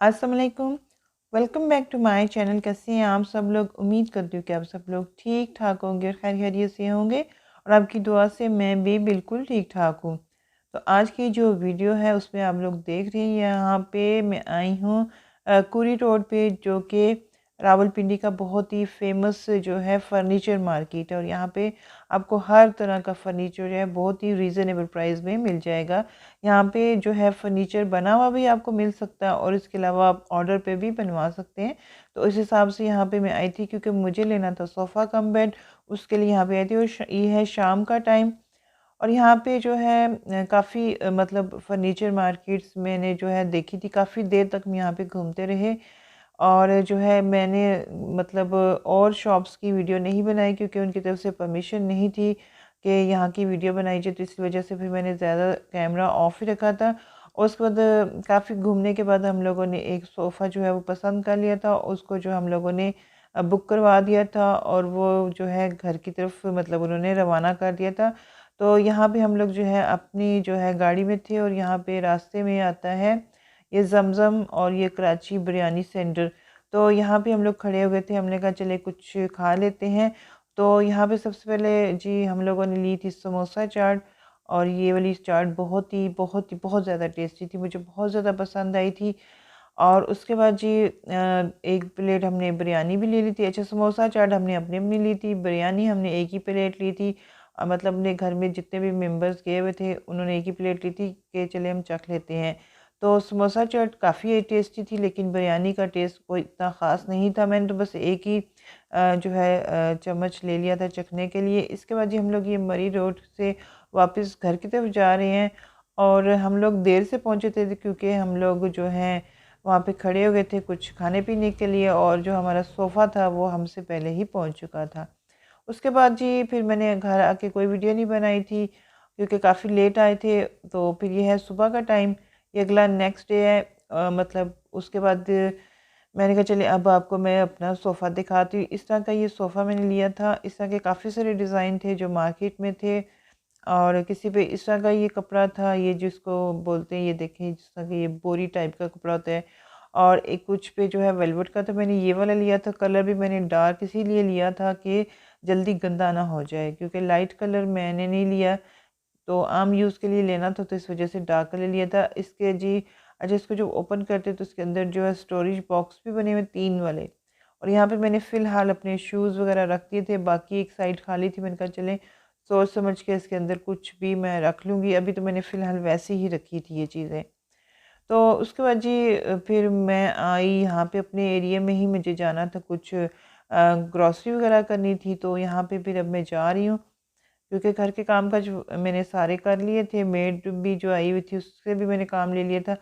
अस्सलाम वालेकुम। Welcome back to my channel. कैसे हैं आप सब लोग? उम्मीद करती हूँ कि आप सब लोग ठीक ठाक होंगे और खैर खैरियत से होंगे और आपकी दुआ से मैं भी बिल्कुल ठीक ठाक हूँ। तो आज की जो वीडियो है उसमें आप लोग देख रहे हैं, यहाँ पे मैं आई हूँ कुरी रोड पे, जो कि रावलपिंडी का बहुत ही फेमस जो है फ़र्नीचर मार्केट है। और यहाँ पे आपको हर तरह का फ़र्नीचर जो है बहुत ही रीज़नेबल प्राइस में मिल जाएगा। यहाँ पे जो है फ़र्नीचर बना हुआ भी आपको मिल सकता है और इसके अलावा आप ऑर्डर पे भी बनवा सकते हैं। तो इस हिसाब से यहाँ पे मैं आई थी, क्योंकि मुझे लेना था सोफ़ा कम बेड, उसके लिए यहाँ पे आई थी। और ये है शाम का टाइम और यहाँ पे जो है काफ़ी मतलब फ़र्नीचर मार्केट्स मैंने जो है देखी थी। काफ़ी देर तक हम यहाँ पे घूमते रहे और जो है मैंने मतलब और शॉप्स की वीडियो नहीं बनाई, क्योंकि उनकी तरफ से परमिशन नहीं थी कि यहाँ की वीडियो बनाई जाए। तो इस वजह से फिर मैंने ज़्यादा कैमरा ऑफ ही रखा था। और उसके बाद काफ़ी घूमने के बाद हम लोगों ने एक सोफ़ा जो है वो पसंद कर लिया था। उसको जो हम लोगों ने बुक करवा दिया था और वो जो है घर की तरफ मतलब उन्होंने रवाना कर दिया था। तो यहाँ पे हम लोग जो है अपनी जो है गाड़ी में थे और यहाँ पे रास्ते में आता है ये ज़मज़म और ये कराची बिरयानी सेंटर। तो यहाँ पे हम लोग खड़े हो गए थे, हमने कहा चले कुछ खा लेते हैं। तो यहाँ पे सबसे पहले जी हम लोगों ने ली थी समोसा चाट। और ये वाली चाट बहुत ज़्यादा टेस्टी थी, मुझे बहुत ज़्यादा पसंद आई थी। और उसके बाद जी एक प्लेट हमने बिरयानी भी ले ली थी। अच्छा, समोसा चाट हमने अपनी अपनी ली थी, बिरयानी हमने एक ही प्लेट ली थी। मतलब अपने घर में जितने भी मेंबर्स गए हुए थे उन्होंने एक ही प्लेट ली थी कि चले हम चख लेते हैं। तो समोसा चाट काफ़ी टेस्टी थी, लेकिन बिरयानी का टेस्ट कोई इतना ख़ास नहीं था। मैंने तो बस एक ही जो है चम्मच ले लिया था चखने के लिए। इसके बाद जी हम लोग ये मरी रोड से वापस घर की तरफ जा रहे हैं। और हम लोग देर से पहुँचे थे, क्योंकि हम लोग जो हैं वहाँ पे खड़े हो गए थे कुछ खाने पीने के लिए, और जो हमारा सोफ़ा था वो हमसे पहले ही पहुँच चुका था। उसके बाद जी फिर मैंने घर आके कोई वीडियो नहीं बनाई थी, क्योंकि काफ़ी लेट आए थे। तो फिर ये है सुबह का टाइम, ये अगला नेक्स्ट डे है। मतलब उसके बाद मैंने कहा चलिए अब आपको मैं अपना सोफ़ा दिखाती हूँ। इस तरह का ये सोफ़ा मैंने लिया था। इस तरह के काफ़ी सारे डिज़ाइन थे जो मार्केट में थे, और किसी पे इस तरह का ये कपड़ा था, ये जिसको बोलते हैं, ये देखें जिस तरह का ये बोरी टाइप का कपड़ा होता है। और एक कुछ पे जो है वेलवेट का, तो मैंने ये वाला लिया था। कलर भी मैंने डार्क इसीलिए लिया था कि जल्दी गंदा ना हो जाए, क्योंकि लाइट कलर मैंने नहीं लिया, तो आम यूज़ के लिए लेना था, तो इस वजह से डार्क कलर लिया था। इसके जी अच्छा, इसको जो ओपन करते तो इसके अंदर जो है स्टोरेज बॉक्स भी बने हुए 3 वाले। और यहाँ पे मैंने फ़िलहाल अपने शूज़ वगैरह रख दिए थे, बाकी एक साइड खाली थी। मैंने कहा चलें सोच समझ के इसके अंदर कुछ भी मैं रख लूँगी। अभी तो मैंने फ़िलहाल वैसे ही रखी थी ये चीज़ें। तो उसके बाद जी फिर मैं आई यहाँ पे अपने एरिया में ही, मुझे जाना था कुछ ग्रॉसरी वगैरह करनी थी। तो यहाँ पे फिर अब मैं जा रही हूँ, क्योंकि घर के काम काज मैंने सारे कर लिए थे। मेड भी जो आई हुई थी उससे भी मैंने काम ले लिया था।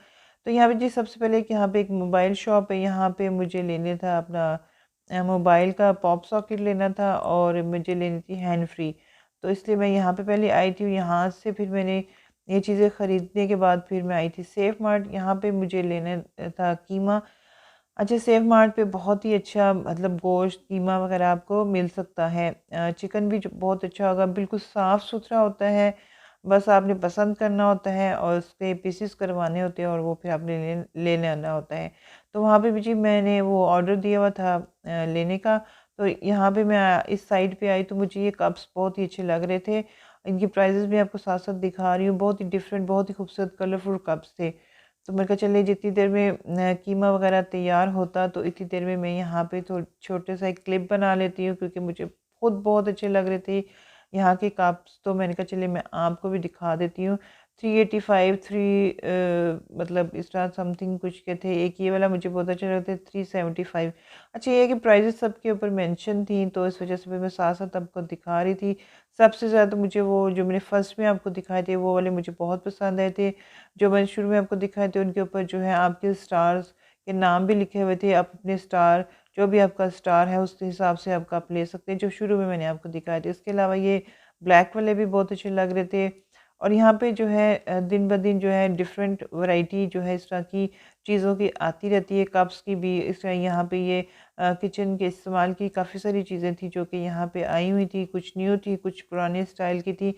तो यहाँ पे जी सबसे पहले कि यहाँ पे एक मोबाइल शॉप है, यहाँ पे मुझे लेने था अपना मोबाइल का पॉप सॉकेट लेना था और मुझे लेनी थी हैंड फ्री। तो इसलिए मैं यहाँ पे पहले आई थी। यहाँ से फिर मैंने ये चीज़ें ख़रीदने के बाद फिर मैं आई थी सेफ मार्ट। यहाँ पे मुझे लेना था कीमा। अच्छा, सेफ मार्ट पे बहुत ही अच्छा मतलब गोश्त कीमा वगैरह आपको मिल सकता है। चिकन भी जो बहुत अच्छा होगा, बिल्कुल साफ़ सुथरा होता है। बस आपने पसंद करना होता है और उसके पीसेस करवाने होते हैं और वो फिर आपने लेने आना होता है। तो वहाँ पे भी जी मैंने वो ऑर्डर दिया हुआ था लेने का। तो यहाँ पे मैं इस साइड पे आई तो मुझे ये कप्स बहुत ही अच्छे लग रहे थे। इनकी प्राइसेस भी आपको साथ साथ दिखा रही हूँ। बहुत ही डिफरेंट, बहुत ही खूबसूरत कलरफुल कप्स थे। तो मैंने कहा चलिए जितनी देर में कीमा वगैरह तैयार होता तो इतनी देर में मैं यहाँ पे तो छोटे सा एक क्लिप बना लेती हूँ, क्योंकि मुझे खुद बहुत अच्छे लग रहे थे यहाँ के कप्स। तो मैंने कहा चलिए मैं आपको भी दिखा देती हूँ। 385 मतलब इस तरह समथिंग कुछ के थे। एक ये वाला मुझे बहुत अच्छा लगा था 375। अच्छा, ये है कि प्राइजेस सबके ऊपर मेंशन थी, तो इस वजह से फिर मैं साथ साथ आपको दिखा रही थी। सबसे ज़्यादा मुझे वो जो मैंने फर्स्ट में आपको दिखाए थे वो वाले मुझे बहुत पसंद आए थे। जो मैंने शुरू में आपको दिखाए थे उनके ऊपर जो है आपके स्टार्स के नाम भी लिखे हुए थे। आप अपने स्टार, जो भी आपका स्टार है उस हिसाब से आप ले सकते हैं, जो शुरू में मैंने आपको दिखाए थे। इसके अलावा ये ब्लैक वाले भी बहुत अच्छे लग रहे थे। और यहाँ पे जो है दिन ब दिन जो है डिफरेंट वैरायटी जो है इस तरह की चीज़ों की आती रहती है। कप्स की भी इस तरह यहाँ पे ये किचन के इस्तेमाल की काफ़ी सारी चीज़ें थी जो कि यहाँ पे आई हुई थी। कुछ न्यू थी, कुछ पुराने स्टाइल की थी।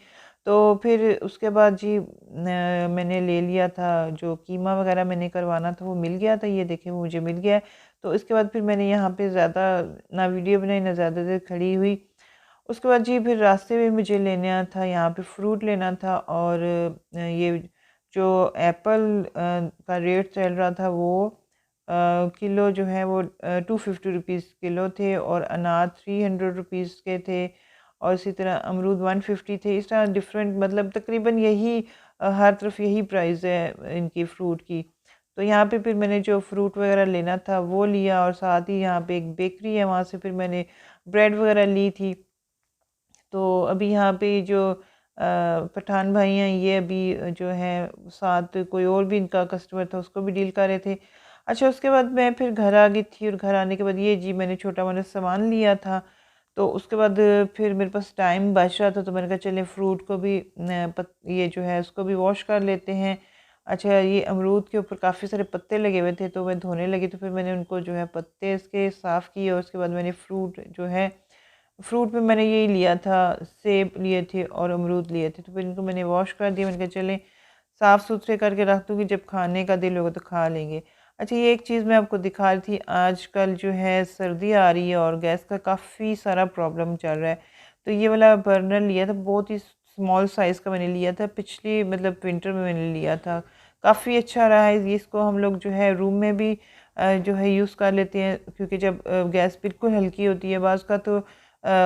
तो फिर उसके बाद जी मैंने ले लिया था, जो कीमा वगैरह मैंने करवाना था वो मिल गया था, ये देखें मुझे मिल गया है। तो इसके बाद फिर मैंने यहाँ पे ज़्यादा ना वीडियो बनाई ना ज़्यादा देर खड़ी हुई। उसके बाद जी फिर रास्ते में मुझे लेना था, यहाँ पे फ्रूट लेना था, और ये जो एप्पल का रेट चल रहा था वो किलो जो है वो 250 रुपीज़ किलो थे, और अनार 300 रुपीज़ के थे, और इसी तरह अमरूद 150 थे। इस तरह डिफरेंट, मतलब तकरीबन यही हर तरफ यही प्राइस है इनकी फ़्रूट की। तो यहाँ पे फिर मैंने जो फ्रूट वगैरह लेना था वो लिया, और साथ ही यहाँ पे एक बेकरी है, वहाँ से फिर मैंने ब्रेड वगैरह ली थी। तो अभी यहाँ पे जो पठान भाई हैं, ये अभी जो है साथ कोई और भी इनका कस्टमर था, उसको भी डील कर रहे थे। अच्छा, उसके बाद मैं फिर घर आ गई थी, और घर आने के बाद ये जी मैंने छोटा मोटा सामान लिया था। तो उसके बाद फिर मेरे पास टाइम बच रहा था, तो मैंने कहा चले फ्रूट को भी ये जो है उसको भी वॉश कर लेते हैं। अच्छा, ये अमरूद के ऊपर काफ़ी सारे पत्ते लगे हुए थे, तो मैं धोने लगी, तो फिर मैंने उनको जो है पत्ते इसके साफ़ किए, और उसके बाद मैंने फ्रूट जो है, फ्रूट में मैंने यही लिया था, सेब लिए थे और अमरूद लिए थे, तो फिर इनको मैंने वॉश कर दिया। मैंने कहा चलें साफ़ सुथरे करके रख दूँगी, जब खाने का दिल होगा तो खा लेंगे। अच्छा, ये एक चीज़ मैं आपको दिखा रही थी, आजकल जो है सर्दी आ रही है और गैस का काफ़ी सारा प्रॉब्लम चल रहा है। तो ये वाला बर्नर लिया था, बहुत ही स्मॉल साइज़ का मैंने लिया था, पिछली मतलब विंटर में मैंने लिया था। काफ़ी अच्छा रहा है ये, इसको हम लोग जो है रूम में भी जो है यूज़ कर लेते हैं, क्योंकि जब गैस बिल्कुल हल्की होती है, बाज़ का तो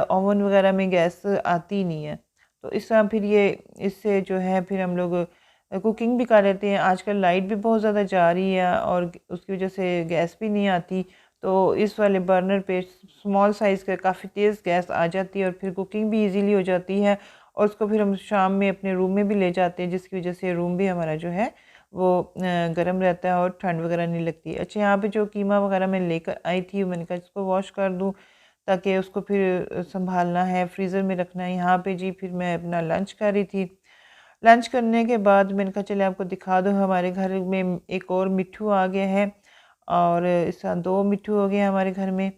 ओवन वगैरह में गैस आती नहीं है। तो इस तरह फिर ये इससे जो है फिर हम लोग कुकिंग भी कर लेते हैं। आजकल लाइट भी बहुत ज़्यादा जा रही है, और उसकी वजह से गैस भी नहीं आती। तो इस वाले बर्नर पे स्मॉल साइज़ का काफ़ी तेज़ गैस आ जाती है, और फिर कुकिंग भी इजीली हो जाती है, और उसको फिर हम शाम में अपने रूम में भी ले जाते हैं, जिसकी वजह से रूम भी हमारा जो है वो गर्म रहता है और ठंड वगैरह नहीं लगती। अच्छा, यहाँ पे जो कीमा वगैरह मैं लेकर आई थी, मैंने कहा इसको वॉश कर दूँ, ताकि उसको फिर संभालना है, फ्रीज़र में रखना है। यहाँ पे जी फिर मैं अपना लंच कर रही थी। लंच करने के बाद मैंने कहा चले आपको दिखा दो, हमारे घर में एक और मिट्ठू आ गया है, और इस तरह 2 मिट्ठू हो गए हैं हमारे घर में।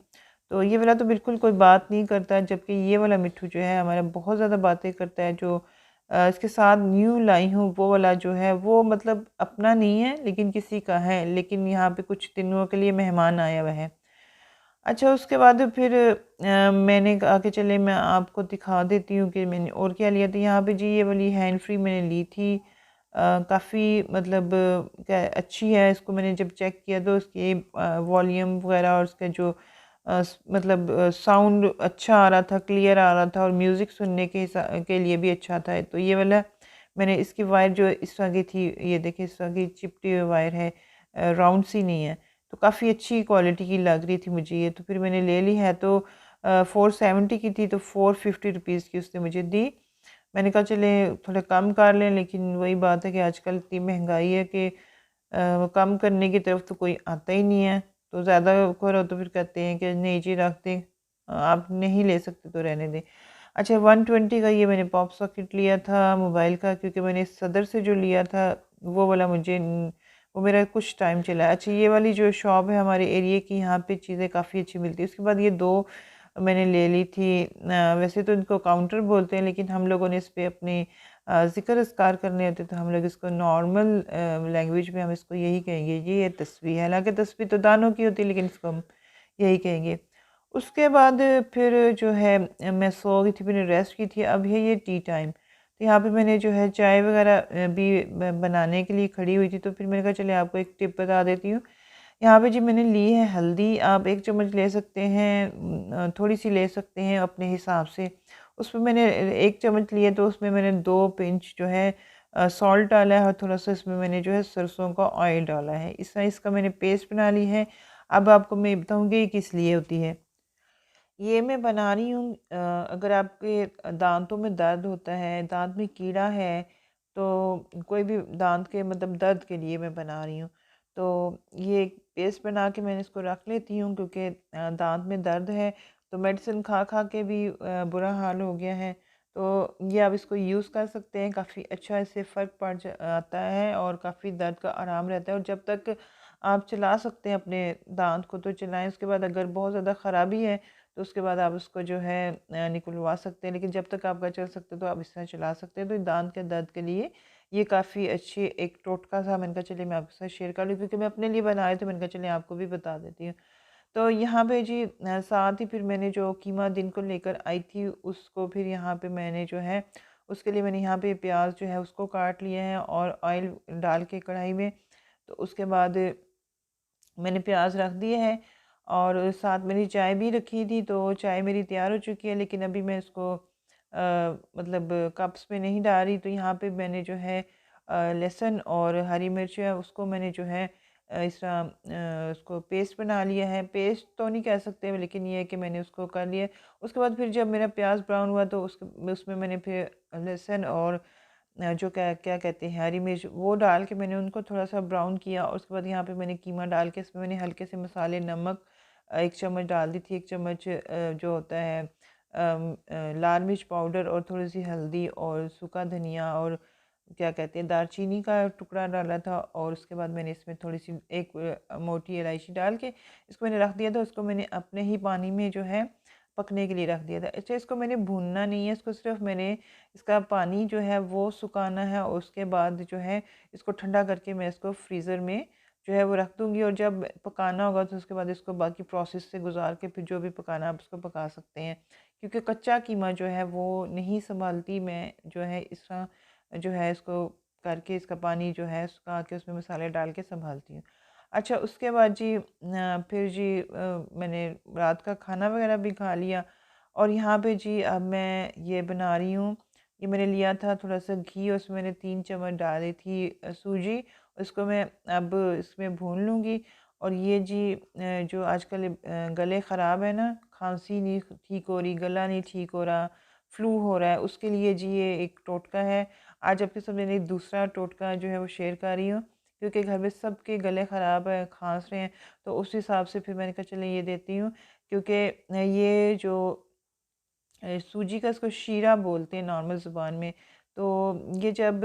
तो ये वाला तो बिल्कुल कोई बात नहीं करता, जबकि ये वाला मिट्ठू जो है हमारा बहुत ज़्यादा बातें करता है। जो इसके साथ न्यू लाई हूँ वो वाला जो है वो मतलब अपना नहीं है, लेकिन किसी का है, लेकिन यहाँ पे कुछ दिनों के लिए मेहमान आया हुआ है। अच्छा, उसके बाद फिर मैंने कहा कि चले मैं आपको दिखा देती हूँ कि मैंने और क्या लिया था। यहाँ पे जी ये वाली हैंड फ्री मैंने ली थी, काफ़ी मतलब क्या अच्छी है। इसको मैंने जब चेक किया तो उसकी वॉल्यूम वगैरह और उसका जो मतलब साउंड अच्छा आ रहा था, क्लियर आ रहा था, और म्यूज़िक सुनने के लिए भी अच्छा था। तो ये वाला मैंने, इसकी वायर जो इस तरह की थी, ये देखिए इस तरह की चिपटी हुई वायर है, राउंड सी नहीं है, तो काफ़ी अच्छी क्वालिटी की लग रही थी मुझे ये। तो फिर मैंने ले ली है, तो 470 की थी, तो 450 रुपीज़ की उसने मुझे दी। मैंने कहा चले थोड़ा कम कर लें, लेकिन वही बात है कि आजकल इतनी महंगाई है कि कम करने की तरफ तो कोई आता ही नहीं है। तो ज़्यादा करो तो फिर कहते हैं कि नहीं जी रख दें, आप नहीं ले सकते तो रहने दें। अच्छा, 120 का ये मैंने पॉप सॉकेट लिया था मोबाइल का, क्योंकि मैंने सदर से जो लिया था वो वाला वो मेरा कुछ टाइम चला है। अच्छा, ये वाली जो शॉप है हमारे एरिया की, यहाँ पे चीज़ें काफ़ी अच्छी मिलती है। उसके बाद ये 2 मैंने ले ली थी। वैसे तो इनको काउंटर बोलते हैं, लेकिन हम लोगों ने इस पे अपने ज़िक्र अस्कार करने होते, तो हम लोग इसको नॉर्मल लैंग्वेज में हम इसको यही कहेंगे, ये तस्बीह है। हालांकि तस्बीह तो दानों की होती है, लेकिन इसको हम यही कहेंगे। उसके बाद फिर जो है मैं सो गई थी, मैंने रेस्ट की थी। अब है ये टी टाइम, तो यहाँ पे मैंने जो है चाय वगैरह भी बनाने के लिए खड़ी हुई थी। तो फिर मैंने कहा चले आपको एक टिप बता देती हूँ। यहाँ पे जी मैंने ली है हल्दी, आप 1 चम्मच ले सकते हैं, थोड़ी सी ले सकते हैं अपने हिसाब से। उसमें मैंने 1 चम्मच लिए, तो उसमें मैंने 2 पिंच जो है सॉल्ट डाला है, और थोड़ा सा इसमें मैंने जो है सरसों का ऑयल डाला है। इस तरह इसका मैंने पेस्ट बना ली है। अब आपको मैं बताऊँगी ये किस लिए होती है। ये मैं बना रही हूँ, अगर आपके दांतों में दर्द होता है, दांत में कीड़ा है, तो कोई भी दांत के मतलब दर्द के लिए मैं बना रही हूँ। तो ये पेस्ट बना के मैंने इसको रख लेती हूँ, क्योंकि दांत में दर्द है, तो मेडिसिन खा खा के भी बुरा हाल हो गया है। तो ये आप इसको यूज़ कर सकते हैं, काफ़ी अच्छा इससे फ़र्क आता है, और काफ़ी दर्द का आराम रहता है। और जब तक आप चला सकते हैं अपने दांत को तो चलाएं। उसके बाद अगर बहुत ज़्यादा ख़राबी है तो उसके बाद आप उसको जो है निकलवा सकते हैं, लेकिन जब तक आपका चल सकते तो आप इस तरह चला सकते हैं। तो दांत के दर्द के लिए ये काफ़ी अच्छी एक टोटका था। मैंने कहा चलिए मैं आपके साथ शेयर कर लूँ, क्योंकि मैं अपने लिए बनाए तो मैंने कहा चलिए आपको भी बता देती हूँ। तो यहाँ पे जी साथ ही फिर मैंने जो कीमा दिन को लेकर आई थी उसको फिर यहाँ पे मैंने जो है उसके लिए मैंने यहाँ पे प्याज जो है उसको काट लिया है और ऑयल डाल के कढ़ाई में। तो उसके बाद मैंने प्याज रख दिए है और साथ मेरी चाय भी रखी थी, तो चाय मेरी तैयार हो चुकी है, लेकिन अभी मैं इसको मतलब कप्स में नहीं डाल रही। तो यहाँ पे मैंने जो है लहसुन और हरी मिर्च है उसको मैंने जो है इस तरह उसको पेस्ट बना लिया है। पेस्ट तो नहीं कह सकते, लेकिन ये है कि मैंने उसको कर लिया। उसके बाद फिर जब मेरा प्याज ब्राउन हुआ तो उसमें मैंने फिर लहसुन और जो क्या क्या कहते हैं हरी मिर्च वो डाल के मैंने उनको थोड़ा सा ब्राउन किया। और उसके बाद यहाँ पे मैंने कीमा डाल के इसमें मैंने हल्के से मसाले, नमक 1 चम्मच डाल दी थी, 1 चम्मच जो होता है लाल मिर्च पाउडर और थोड़ी सी हल्दी और सूखा धनिया और क्या कहते हैं दालचीनी का टुकड़ा डाला था। और उसके बाद मैंने इसमें थोड़ी सी एक मोटी इलायची डाल के इसको मैंने रख दिया था। उसको मैंने अपने ही पानी में जो है पकने के लिए रख दिया था। अच्छा, इसको मैंने भूनना नहीं है, इसको सिर्फ मैंने इसका पानी जो है वो सुखाना है और उसके बाद जो है इसको ठंडा करके मैं इसको फ्रीज़र में जो है वो रख दूँगी। और जब पकाना होगा तो उसके बाद इसको बाकी प्रोसेस से गुजार के फिर जो भी पकाना आप उसको पका सकते हैं, क्योंकि कच्चा कीमा जो है वो नहीं संभालती। मैं जो है इस तरह जो है इसको करके इसका पानी जो है सुखा के उसमें मसाले डाल के संभालती हूँ। अच्छा, उसके बाद जी फिर जी मैंने रात का खाना वगैरह भी खा लिया। और यहाँ पे जी अब मैं ये बना रही हूँ, ये मैंने लिया था थोड़ा सा घी, उसमें मैंने 3 चम्मच डाली थी सूजी। उसको मैं अब इसमें भून लूँगी। और ये जी जो आजकल गले ख़राब है ना, खांसी नहीं ठीक हो रही, गला नहीं ठीक हो रहा, फ्लू हो रहा है, उसके लिए जी ये एक टोटका है। आज आपके साथ मैंने दूसरा टोटका जो है वो शेयर कर रही हूँ, क्योंकि घर में सबके गले ख़राब है, खांस रहे हैं, तो उस हिसाब से फिर मैंने कहा चले ये देती हूँ। क्योंकि ये जो सूजी का इसको शीरा बोलते हैं नॉर्मल ज़ुबान में। तो ये जब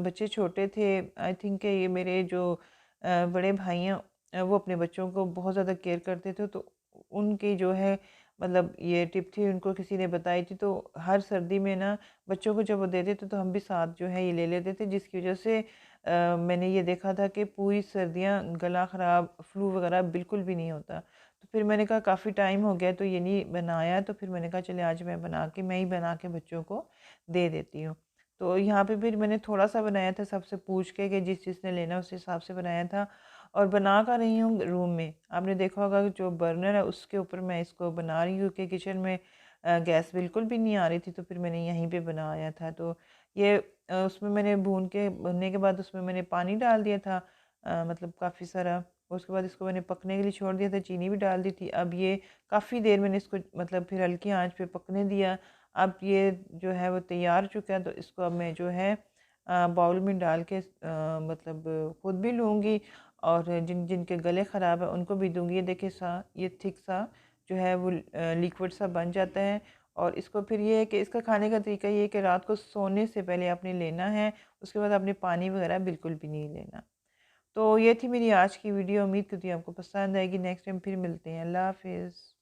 बच्चे छोटे थे, आई थिंक ये मेरे जो बड़े भाई हैं वो अपने बच्चों को बहुत ज़्यादा केयर करते थे, तो उनकी जो है मतलब ये टिप थी, उनको किसी ने बताई थी। तो हर सर्दी में ना बच्चों को जब वो देते थे तो हम भी साथ जो है ये ले लेते थे, जिसकी वजह से मैंने ये देखा था कि पूरी सर्दियाँ गला ख़राब, फ्लू वगैरह बिल्कुल भी नहीं होता। तो फिर मैंने कहा काफ़ी टाइम हो गया तो ये नहीं बनाया, तो फिर मैंने कहा चले आज मैं ही बना के बच्चों को दे देती हूँ। तो यहाँ पे फिर मैंने थोड़ा सा बनाया था सबसे पूछ के कि जिस जिसने लेना उस हिसाब से बनाया था। और बना कर रही हूँ रूम में, आपने देखा होगा कि जो बर्नर है उसके ऊपर मैं इसको बना रही हूँ, कि किचन में गैस बिल्कुल भी नहीं आ रही थी, तो फिर मैंने यहीं पे बनाया था। तो ये उसमें मैंने भूनने के बाद उसमें मैंने पानी डाल दिया था, मतलब काफ़ी सारा। उसके बाद इसको मैंने पकने के लिए छोड़ दिया था, चीनी भी डाल दी थी। अब ये काफ़ी देर मैंने इसको मतलब फिर हल्की आंच पे पकने दिया। अब ये जो है वो तैयार हो चुका है, तो इसको अब मैं जो है बाउल में डाल के मतलब खुद भी लूँगी और जिनके गले ख़राब है उनको भी दूँगी। ये देखिए ये थिक सा जो है वो लिक्विड सा बन जाता है। और इसको फिर ये है कि इसका खाने का तरीका ये है कि रात को सोने से पहले आपने लेना है, उसके बाद आपने पानी वगैरह बिल्कुल भी नहीं लेना। तो ये थी मेरी आज की वीडियो, उम्मीद करती हूँ आपको पसंद आएगी। नेक्स्ट टाइम फिर मिलते हैं। अल्लाह हाफिज़।